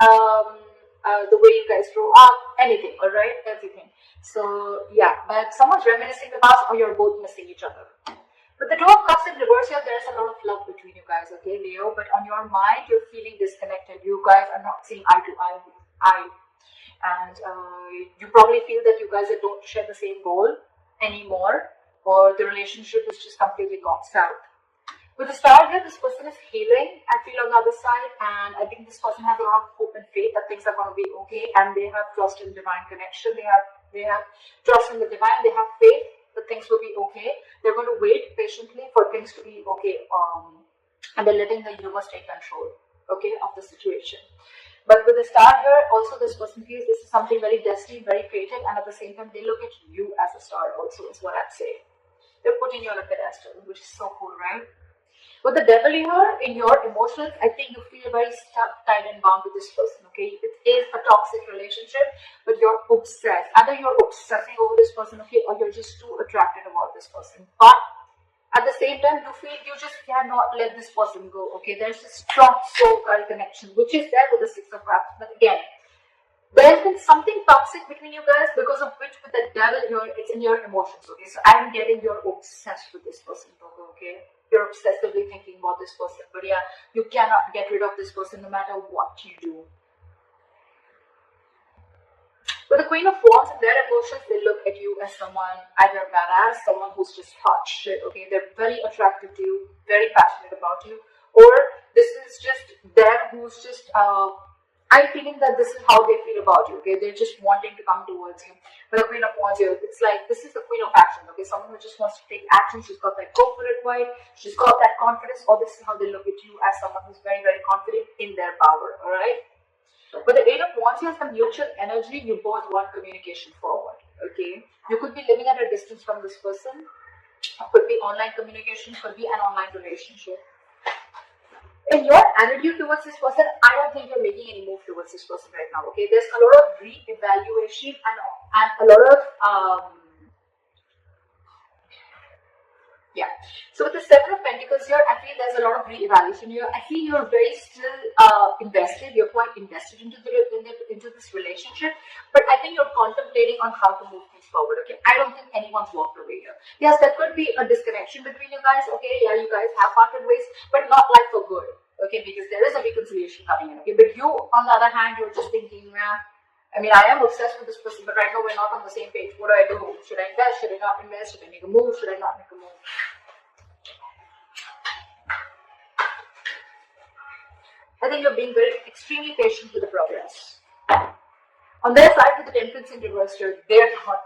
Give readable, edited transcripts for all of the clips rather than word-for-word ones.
the way you guys grow up, anything, all right, everything. So yeah, but someone's reminiscing the past, or you're both missing each other. But the Two of Cups in reverse here, there's a lot of love between you guys, okay, Leo? But on your mind, you're feeling disconnected. You guys are not seeing eye to eye. And you probably feel that you guys don't share the same goal anymore, or the relationship is just completely gone south. With the star here, this person is healing, I feel, on the other side, and I think this person has a lot of hope and faith that things are going to be okay, and they have trust in divine connection. They have trust in the divine. They have faith that things will be okay. They're going to wait patiently for things to be okay, and they're letting the universe take control, okay, of the situation. But with the star here, also this person feels this is something very destined, very creative, and at the same time, they look at you as a star also, is what I'm saying. They're putting you on a pedestal, which is so cool, right? With the devil here, in your emotions, I think you feel very stuck, tied and bound with this person, okay? It is a toxic relationship, but you're obsessed. Either you're obsessing over this person, okay, or you're just too attracted about this person. But at the same time, you feel you just cannot let this person go, okay? There's a strong soul-girl connection, which is there with the Six of Cups. But again, there's been something toxic between you guys, because of which with the devil here, it's in your emotions, okay? So I'm getting you're obsessed with this person, okay? You're obsessively thinking about this person, but yeah, you cannot get rid of this person no matter what you do. With the Queen of Wands and their emotions, they look at you as someone either badass, someone who's just hot shit, okay? They're very attractive to you, very passionate about you, or this is just them who's just, I'm feeling that this is how they feel about you, okay? They're just wanting to come towards you. But the Queen of Wands here, it's like, this is the Queen of Action, okay? Someone who just wants to take action. She's got that go for it vibe. She's got that confidence, or this is how they look at you, as someone who's very, very confident in their power, all right? But the Eight of Wands here is the mutual energy. You both want communication forward, okay? You could be living at a distance from this person. Could be online communication, could be an online relationship. In your attitude towards this person, I don't think you're making any move towards this person right now, okay? There's a lot of re-evaluation and a lot of, yeah. So with the Seven of Pentacles here, I feel there's a lot of re-evaluation here. I feel you're very still invested. You're quite invested into this relationship, but I think you're contemplating on how to move things forward, okay? I don't think anyone's walked away here. Yes, there could be a disconnection between you guys, okay? Yeah, you guys have parted ways, but not like for good, okay? Because there is a reconciliation coming in, okay? But you, on the other hand, you're just thinking, yeah, I mean, I am obsessed with this person, but right now we're not on the same page. What do I do? Should I invest? Should I not invest? Should I make a move? Should I not make a move? I think you're being very extremely patient with the progress. On their side, with the Temperance in reverse here, they're not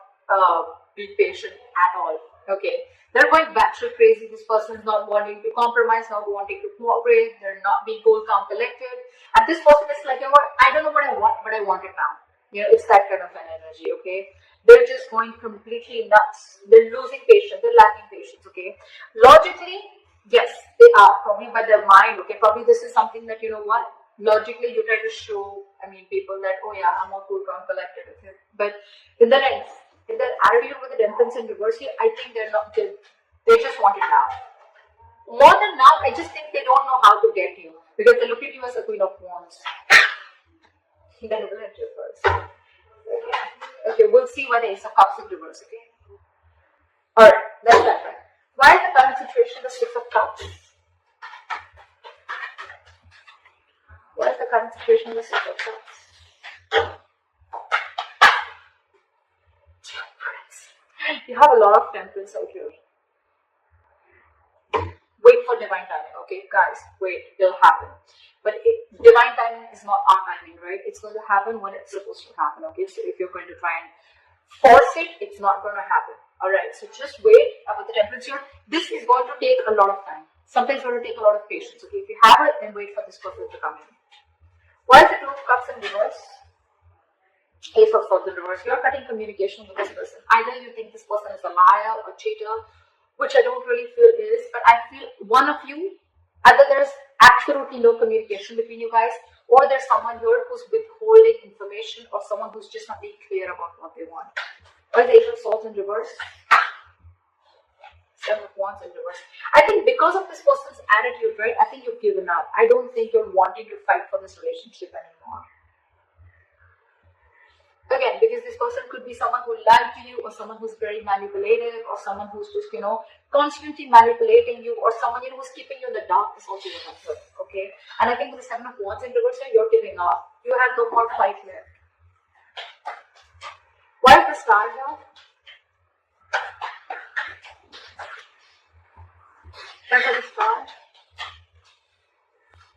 being patient at all. Okay, they're going batshit crazy. This person is not wanting to compromise, not wanting to cooperate. They're not being cool, calm, collected. And this person is like, you know what? I don't know what I want, but I want it now. You know, it's that kind of an energy. Okay, they're just going completely nuts. They're losing patience. They're lacking patience. Okay, logically, yes, they are, probably by their mind, okay, probably this is something that, you know what, logically you try to show, I mean, people that, oh yeah, I'm more cool, calm, collected, okay, but in their attitude with the Temperance in reverse here, I think they're not, they just want it now. More than now, I just think they don't know how to get you, because they look at you as a Queen of Wands. Then we'll enter first. Okay, we'll see why the Ace of Cups in reverse, okay? Alright, that's that, right? Why is the current situation the Six of Cups? What is the current situation with the Six of Cups? Temperance. You have a lot of temperance out here. Wait for divine timing, okay? Guys, wait, it'll happen. But divine timing is not our timing, right? It's going to happen when it's supposed to happen, okay? So if you're going to try and force it, it's not going to happen. Alright, so just wait with the Temperance here. This is going to take a lot of time. Something's going to take a lot of patience, okay? If you have it, then wait for this person to come in. Why is the Two of Cups in reverse? Ace of Swords in reverse. You're cutting communication with this person. Either you think this person is a liar or cheater, which I don't really feel is, but I feel one of you, either there's absolutely no communication between you guys, or there's someone here who's withholding information, or someone who's just not being clear about what they want. Or the Ace of Swords in reverse. Seven of Wands in reverse. I think because of this person's attitude, right, I think you've given up. I don't think you're wanting to fight for this relationship anymore. Again, because this person could be someone who lied to you, or someone who's very manipulative, or someone who's just, constantly manipulating you, or someone, who's keeping you in the dark. Is also what I'm hearing, okay? And I think with the Seven of Wands in reverse here, you're giving up. You have no more fight here. Why is the star here? Why for the star?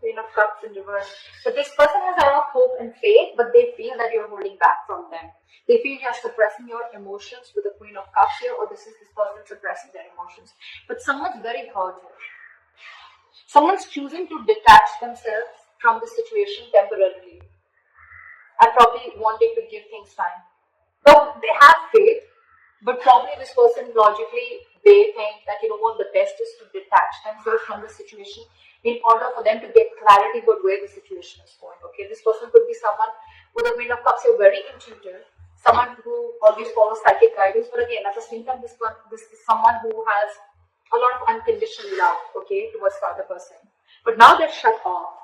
Queen of Cups in reverse. But this person has a lot of hope and faith, but they feel that you're holding back from them. They feel you're suppressing your emotions with the Queen of Cups here, or this is this person suppressing their emotions. But someone's very hurt here. Someone's choosing to detach themselves from the situation temporarily and probably wanting to give things time. But they have faith, but probably this person logically, they think that, the best is to detach themselves from the situation in order for them to get clarity about where the situation is going. Okay, this person could be someone with a Queen of Cups, you're very intuitive, someone who always follows psychic guidance, but again, at the same time, this is someone who has a lot of unconditional love, okay, towards the other person. But now they're shut off.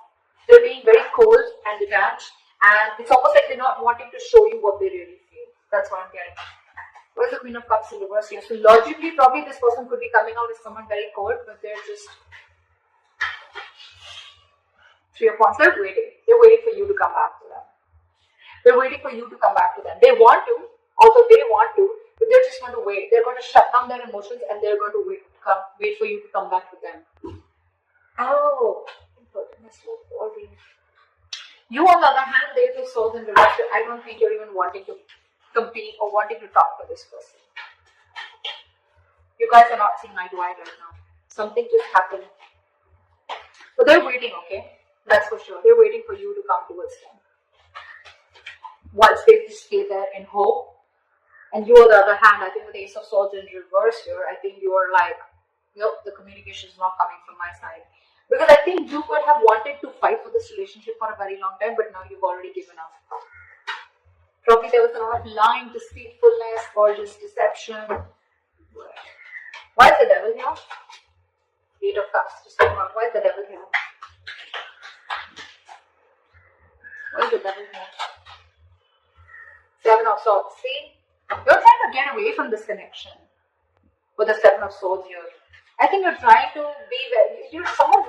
They're being very cold and detached, and it's almost like they're not wanting to show you what they really feel. That's what I'm getting. What is the Queen of Cups in reverse here? So logically, probably this person could be coming out as someone very cold, but they're just Three of Wands. They're waiting. They're waiting for you to come back to them. They're waiting for you to come back to them. They want to, although they want to, but they're just going to wait. They're going to shut down their emotions, and they're going to wait for you to come back to them. Oh, you, on the other hand, there's a soul in reverse. I don't think you're even wanting to compete or wanting to talk to this person. You guys are not seeing eye to eye right now. Something just happened. But they're waiting, okay? That's for sure. They're waiting for you to come towards them. Once they just stay there in hope. And you, on the other hand, I think with the Ace of Swords in reverse here, I think you're like, nope, the communication is not coming from my side. Because I think you could have wanted to fight for this relationship for a very long time, but now you've already given up. Probably there was a lot of lying, deceitfulness, or just deception. Why is the devil here? Eight of Cups. Just come on. Why is the devil here? Why is the devil here? Seven of Swords. See? You're trying to get away from this connection with the Seven of Swords here. I think you're trying to be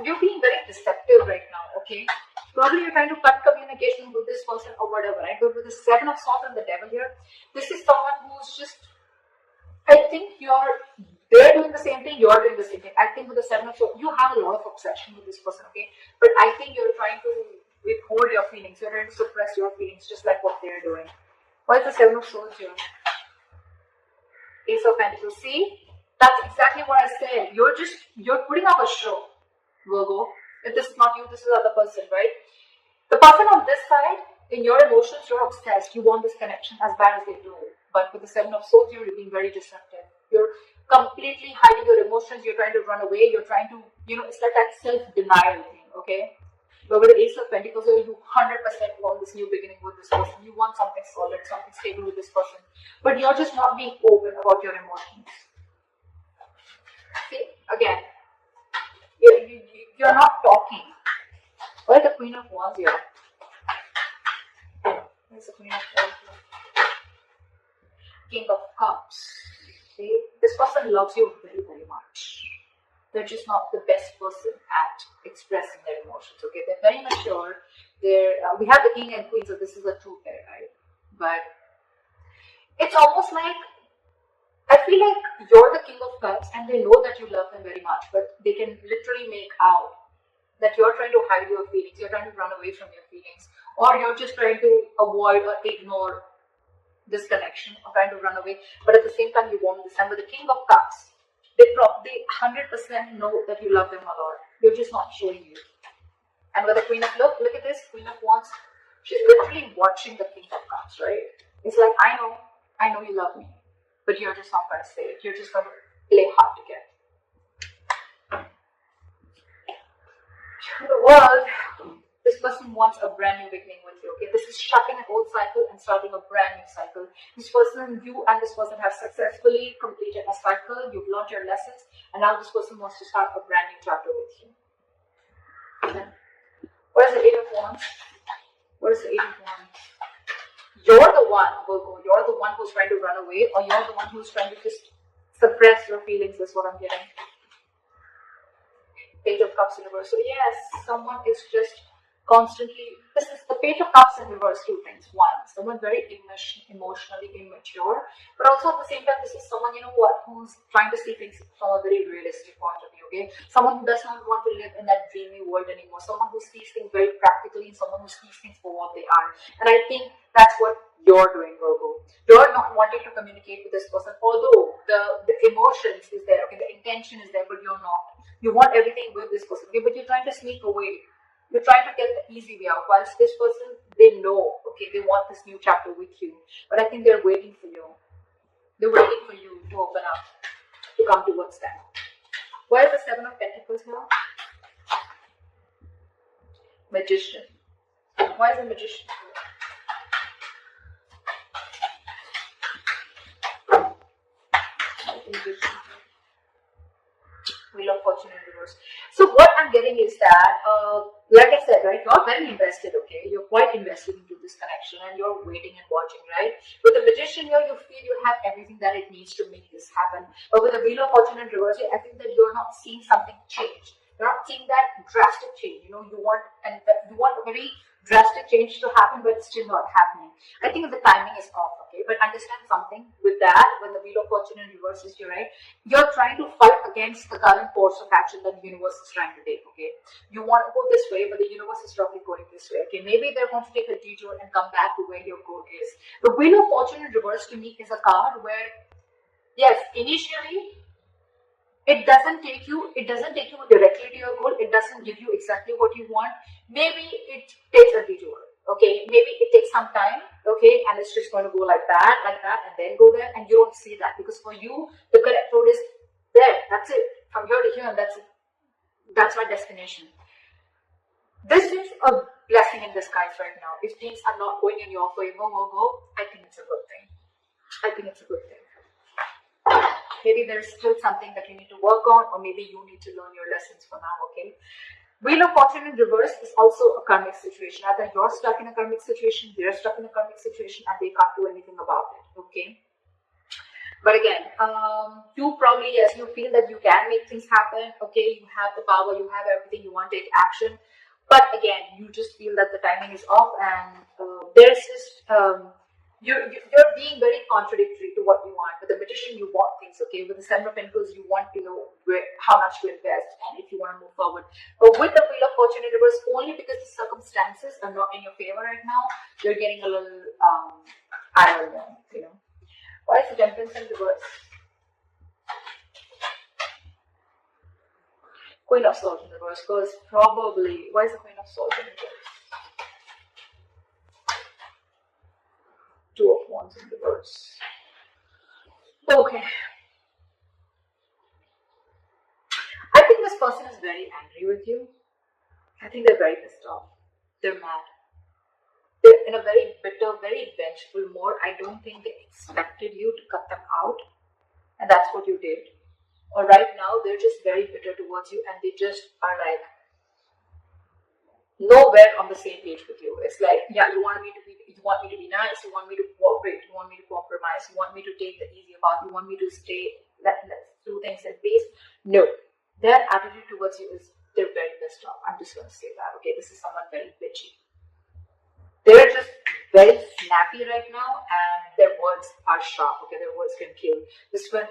you're being very deceptive right now, okay? Probably you're trying to cut communication with this person or whatever, right? But with the Seven of Swords and the devil here, this is someone who's just, I think they're doing the same thing, you're doing the same thing. I think with the Seven of Swords, you have a lot of obsession with this person, okay? But I think you're trying to withhold your feelings, you're trying to suppress your feelings, just like what they're doing. Why is the Seven of Swords here? Ace of Pentacles. See? That's exactly what I said. You're putting up a show, Virgo. If this is not you, this is the other person, right? The person on this side, in your emotions, you're obsessed. You want this connection as bad as they do. But with the Seven of Swords, you're being very deceptive. You're completely hiding your emotions. You're trying to run away. You're trying to, it's like that self-denial thing, okay? But with the Ace of Pentacles, you 100% want this new beginning with this person. You want something solid, something stable with this person. But you're just not being open about your emotions. See, again, you're not talking. Why is the Queen of Wands here? Why is the Queen of Wands here? King of Cups. See, this person loves you very, very much. They're just not the best person at expressing their emotions, okay? They're very mature. We have the King and Queen, so this is a true pair, right? But it's almost like, I feel like you're the King of Cups and they know that you love them very much, but they can literally make out that you're trying to hide your feelings, you're trying to run away from your feelings, or you're just trying to avoid or ignore this connection, or trying to run away, but at the same time you want this. And with the King of Cups, they 100% know that you love them a lot. You're just not showing you. And with the Queen of, look at this, Queen of Wands, she's literally watching the King of Cups, right? It's like, I know you love me. But you're just not going to say it. You're just going to play hard to get. The world, this person wants a brand new beginning with you, okay? This is shutting an old cycle and starting a brand new cycle. This person, you and this person have successfully completed a cycle. You've learned your lessons. And now this person wants to start a brand new chapter with you. Okay. What is the Eight of Wands? What is the Eight of Wands? You're the one, Virgo, you're the one who's trying to run away, or you're the one who's trying to just suppress your feelings, is what I'm getting. Page of Cups in reverse. So yes, someone is just constantly, this is the Page of Cups in reverse. Two things. One, someone very emotionally immature, but also at the same time, this is someone, you know what, who's trying to see things from a very realistic point of view. Okay, someone who does not want to live in that dreamy world anymore, someone who sees things very practically, and someone who sees things for what they are. And I think that's what you're doing, Virgo. You're not wanting to communicate with this person, although the emotions is there, okay, the intention is there, but you're not. You want everything with this person, okay, but you're trying to sneak away. You're trying to get the easy way out. Whilst this person, they know, okay, they want this new chapter with you. But I think they're waiting for you. They're waiting for you to open up, to come towards them. Why is the Seven of Pentacles here? Magician. Why is the Magician here? Magician. Wheel of Fortune in reverse. So what I'm getting is that, like I said, right, you're very invested, okay? You're quite invested into this connection and you're waiting and watching, right? With the Magician here, you feel you have everything that it needs to make this happen. But with the Wheel of Fortune in reverse, I think that you're not seeing something change. You're not seeing that drastic change. You know, you want a very drastic change to happen, but it's still not happening. I think the timing is off, okay? But understand something with that, when the Wheel of Fortune in reverse is here, right? You're trying to fight against the current course of action that the universe is trying to take, okay? You want to go this way, but the universe is roughly going this way, okay? Maybe they're going to take a detour and come back to where your goal is. The Wheel of Fortune in reverse to me is a card where, yes, initially, it doesn't take you directly to your goal. It doesn't give you exactly what you want. Maybe it takes a detour, okay? Maybe it takes some time, okay? And it's just going to go like that, and then go there, and you don't see that because for you, the correct road is there. That's it. From here to here, and that's it. That's my destination. This is a blessing in disguise right now. If things are not going in your favor, I think it's a good thing. I think it's a good thing. Maybe there's still something that you need to work on, or maybe you need to learn your lessons for now, okay? Wheel of Fortune in reverse is also a karmic situation. Either you're stuck in a karmic situation, they're stuck in a karmic situation, and they can't do anything about it, okay? But again, you probably, yes, you feel that you can make things happen, okay? You have the power, you have everything, you want to take action. But again, you just feel that the timing is off, and there's just... You're being very contradictory to what you want. With the Magician, you want things, okay? With the Seven of Pentacles, you want to know how much to invest and if you want to move forward. But with the Wheel of Fortune in reverse, only because the circumstances are not in your favor right now, you're getting a little, I don't know, you know. Why is the Temperance in reverse? Queen of Swords in reverse, because probably, why is the Queen of Swords in reverse? Two of Wands in reverse. Okay. I think this person is very angry with you. I think they're very pissed off. They're mad. They're in a very bitter, very vengeful mode. I don't think they expected you to cut them out. And that's what you did. Or right now, they're just very bitter towards you, and they just are like nowhere on the same page with you. It's like, yeah, you want me to be nice, you want me to cooperate, you want me to compromise, you want me to take the easy path, you want me to stay, let's do things in peace. No, their attitude towards you is they're very pissed off. I'm just going to say that, okay? This is someone very bitchy. They're just very snappy right now, and their words are sharp, okay? Their words can kill. This one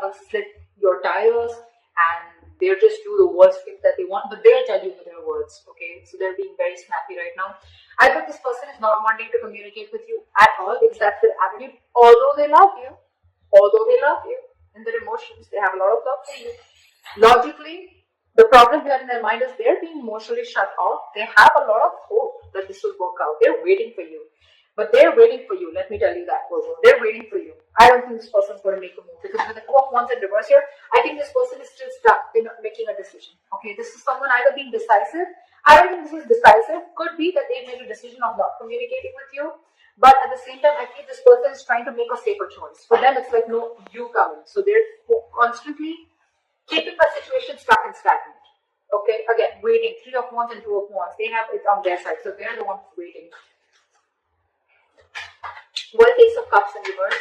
will slit your tires, and they'll just do the worst things that they want, but they'll tell you with their words, okay? So they're being very snappy right now. I think this person is not wanting to communicate with you at all because that's their attitude, although they love you, in their emotions, they have a lot of love for you. Logically, the problem here in their mind is they're being emotionally shut off. They have a lot of hope that this will work out. They're waiting for you. But they're waiting for you, let me tell you that, Virgo. They're waiting for you. I don't think this person's going to make a move because with the Two of Wands in reverse here, I think this person is still stuck in making a decision. Okay, this is someone either being decisive. I don't think this is decisive. Could be that they made a decision of not communicating with you. But at the same time, I feel this person is trying to make a safer choice. For them, it's like, no, you come in. So they're constantly keeping the situation stuck and stagnant. Okay, again, waiting. Three of Wands and Two of Wands. They have it on their side. So they're the ones waiting. What is Ace of Cups in reverse?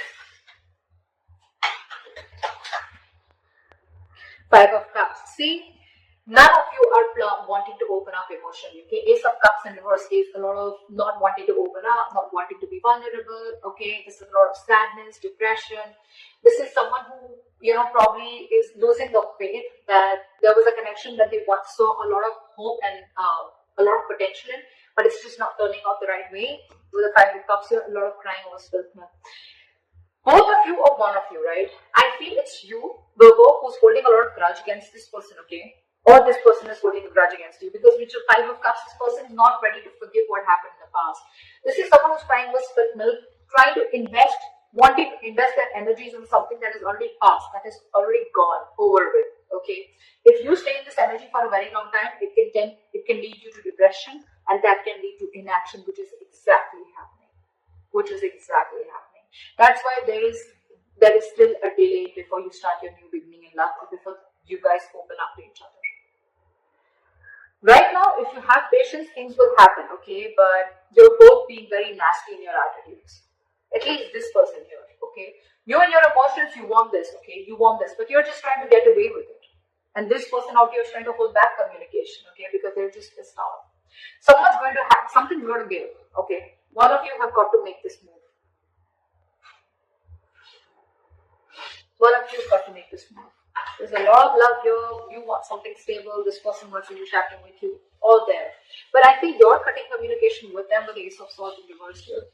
Five of Cups. See, none of you are wanting to open up emotionally. Okay, Ace of Cups in reverse is a lot of not wanting to open up, not wanting to be vulnerable. Okay, this is a lot of sadness, depression. This is someone who, probably is losing the faith that there was a connection that they once saw a lot of hope and a lot of potential in, but it's just not turning out the right way. With the Five of Cups here, a lot of crying over spilled milk. Both of you or one of you, right? I feel it's you, Virgo, who's holding a lot of grudge against this person, okay? Or this person is holding a grudge against you, because with your Five of Cups, this person is not ready to forgive what happened in the past. This is someone who's crying with spilled milk, trying to invest, wanting to invest their energies in something that is already past, that is already gone, over with, okay? If you stay in this energy for a very long time, it can lead you to depression, and that can lead to inaction, which is exactly happening. That's why there is still a delay before you start your new beginning in love, or before you guys open up to each other. Right now, if you have patience, things will happen, okay? But you're both being very nasty in your attitudes. At least this person here, okay? You and your emotions, you want this, okay? You want this, but you're just trying to get away with it. And this person out here is trying to hold back communication, okay? Because they're just pissed off. Someone's going to have something you're going to give, okay? One of you have got to make this move. One of you has got to make this move. There's a lot of love here. You want something stable. This person wants to be chatting with you. All there. But I think you're cutting communication with them with the Ace of Swords in reverse here.